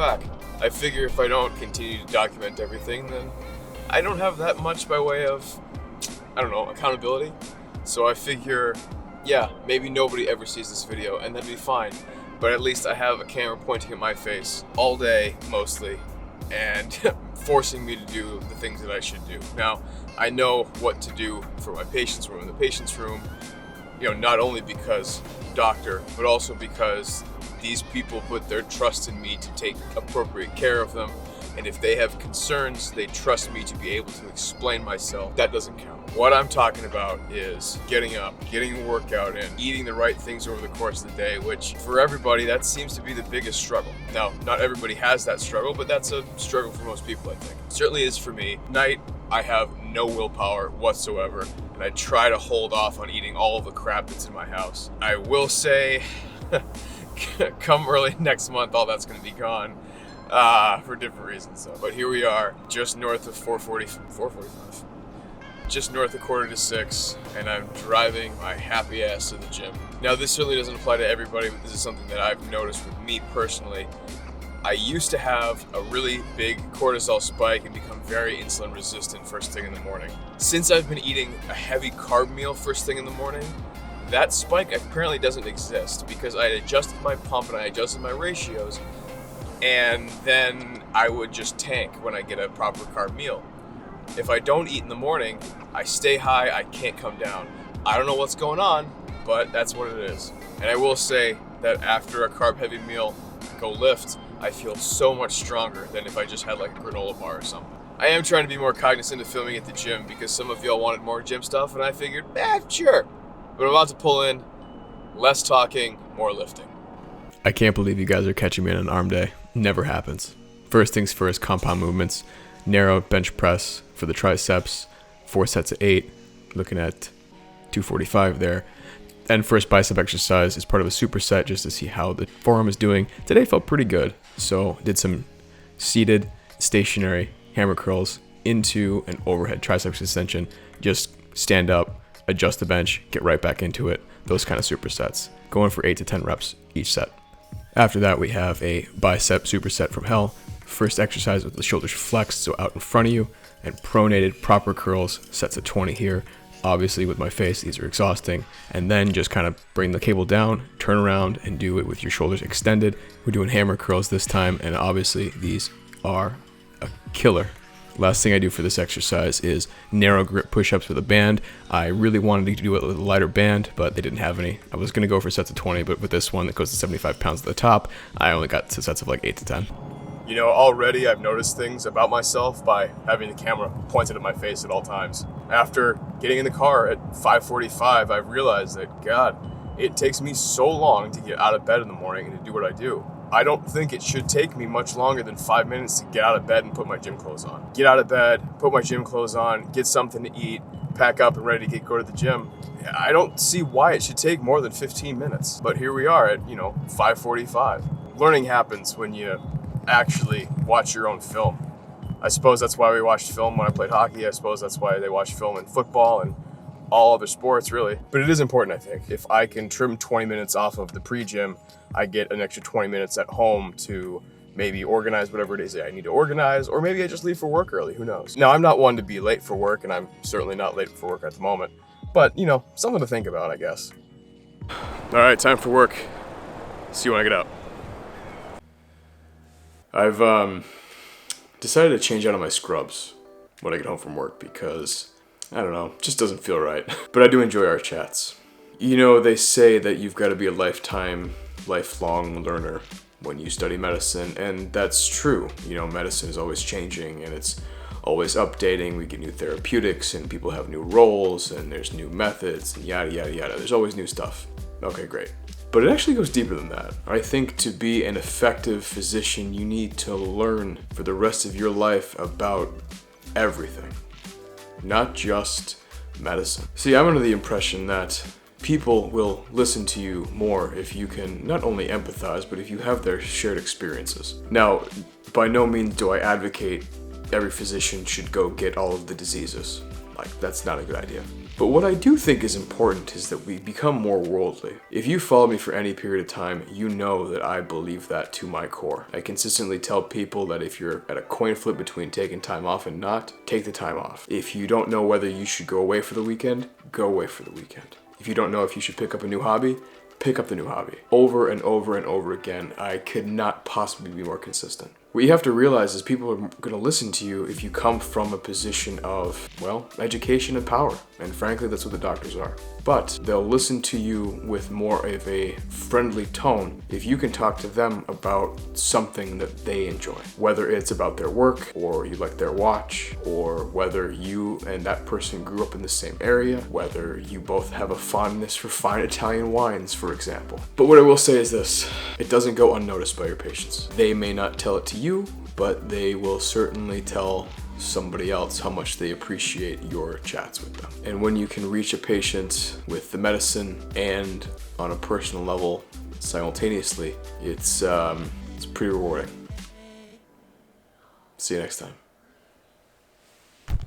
back. I figure if I don't continue to document everything, then I don't have that much by way of, I don't know, accountability. So I figure, yeah, maybe nobody ever sees this video, and that'd be fine. But at least I have a camera pointing at my face all day, mostly, and forcing me to do the things that I should do. Now, I know what to do for my patient's room. In the patient's room, not only because doctor, but also because these people put their trust in me to take appropriate care of them. And if they have concerns, they trust me to be able to explain myself. That doesn't count. What I'm talking about is getting up, getting a workout in, eating the right things over the course of the day, which for everybody, that seems to be the biggest struggle. Now, not everybody has that struggle, but that's a struggle for most people, I think. It certainly is for me. Night, I have no willpower whatsoever, and I try to hold off on eating all of the crap that's in my house. I will say, come early next month, all that's gonna be gone. For different reasons though. But here we are, just north of 4:45. Just north of 5:45, and I'm driving my happy ass to the gym. Now this certainly doesn't apply to everybody, but this is something that I've noticed with me personally. I used to have a really big cortisol spike and become very insulin resistant first thing in the morning. Since I've been eating a heavy carb meal first thing in the morning, that spike apparently doesn't exist because I adjusted my pump and I adjusted my ratios, and then I would just tank when I get a proper carb meal. If I don't eat in the morning, I stay high, I can't come down. I don't know what's going on, but that's what it is. And I will say that after a carb heavy meal, go lift, I feel so much stronger than if I just had like a granola bar or something. I am trying to be more cognizant of filming at the gym because some of y'all wanted more gym stuff, and I figured, sure. But I'm about to pull in, less talking, more lifting. I can't believe you guys are catching me on an arm day. Never happens. First things first, compound movements. Narrow bench press for the triceps, 4 sets of 8, looking at 245 there. And first bicep exercise is part of a superset just to see how the forearm is doing. Today felt pretty good, so did some seated, stationary hammer curls into an overhead triceps extension. Just stand up, adjust the bench, get right back into it. Those kind of supersets. Going for 8 to 10 reps each set. After that, we have a bicep superset from hell. First exercise with the shoulders flexed, so out in front of you, and pronated proper curls, sets of 20 here. Obviously with my face, these are exhausting. And then just kind of bring the cable down, turn around, and do it with your shoulders extended. We're doing hammer curls this time, and obviously these are a killer. Last thing I do for this exercise is narrow grip push-ups with a band. I really wanted to do it with a lighter band, but they didn't have any. I was going to go for sets of 20, but with this one that goes to 75 pounds at the top, I only got to sets of like 8 to 10. Already I've noticed things about myself by having the camera pointed at my face at all times. After getting in the car at 5:45, I've realized that, God, it takes me so long to get out of bed in the morning and to do what I do. I don't think it should take me much longer than 5 minutes to get out of bed and put my gym clothes on. Get out of bed, put my gym clothes on, get something to eat, pack up and ready to go to the gym. I don't see why it should take more than 15 minutes. But here we are at, 5:45. Learning happens when you actually watch your own film. I suppose that's why we watched film when I played hockey. I suppose that's why they watch film in football and all other sports, really. But it is important, I think. If I can trim 20 minutes off of the pre-gym, I get an extra 20 minutes at home to maybe organize whatever it is that I need to organize, or maybe I just leave for work early, who knows. Now, I'm not one to be late for work, and I'm certainly not late for work at the moment. But, something to think about, I guess. All right, time for work. See you when I get out. I've decided to change out of my scrubs when I get home from work because, I don't know, it just doesn't feel right. But I do enjoy our chats. They say that you've got to be a lifelong learner when you study medicine, and that's true. Medicine is always changing and it's always updating. We get new therapeutics and people have new roles and there's new methods and yada, yada, yada. There's always new stuff. Okay, great. But it actually goes deeper than that. I think to be an effective physician, you need to learn for the rest of your life about everything, not just medicine. See, I'm under the impression that people will listen to you more if you can not only empathize, but if you have their shared experiences. Now, by no means do I advocate every physician should go get all of the diseases. That's not a good idea. But what I do think is important is that we become more worldly. If you follow me for any period of time, you know that I believe that to my core. I consistently tell people that if you're at a coin flip between taking time off and not, take the time off. If you don't know whether you should go away for the weekend, go away for the weekend. If you don't know if you should pick up a new hobby, pick up the new hobby. Over and over and over again, I could not possibly be more consistent. What you have to realize is people are going to listen to you if you come from a position of, well, education and power. And frankly, that's what the doctors are. But they'll listen to you with more of a friendly tone if you can talk to them about something that they enjoy. Whether it's about their work, or you like their watch, or whether you and that person grew up in the same area, whether you both have a fondness for fine Italian wines, for example. But what I will say is this, it doesn't go unnoticed by your patients. They may not tell it to you, but they will certainly tell somebody else how much they appreciate your chats with them. And when you can reach a patient with the medicine and on a personal level simultaneously, it's pretty rewarding. See you next time.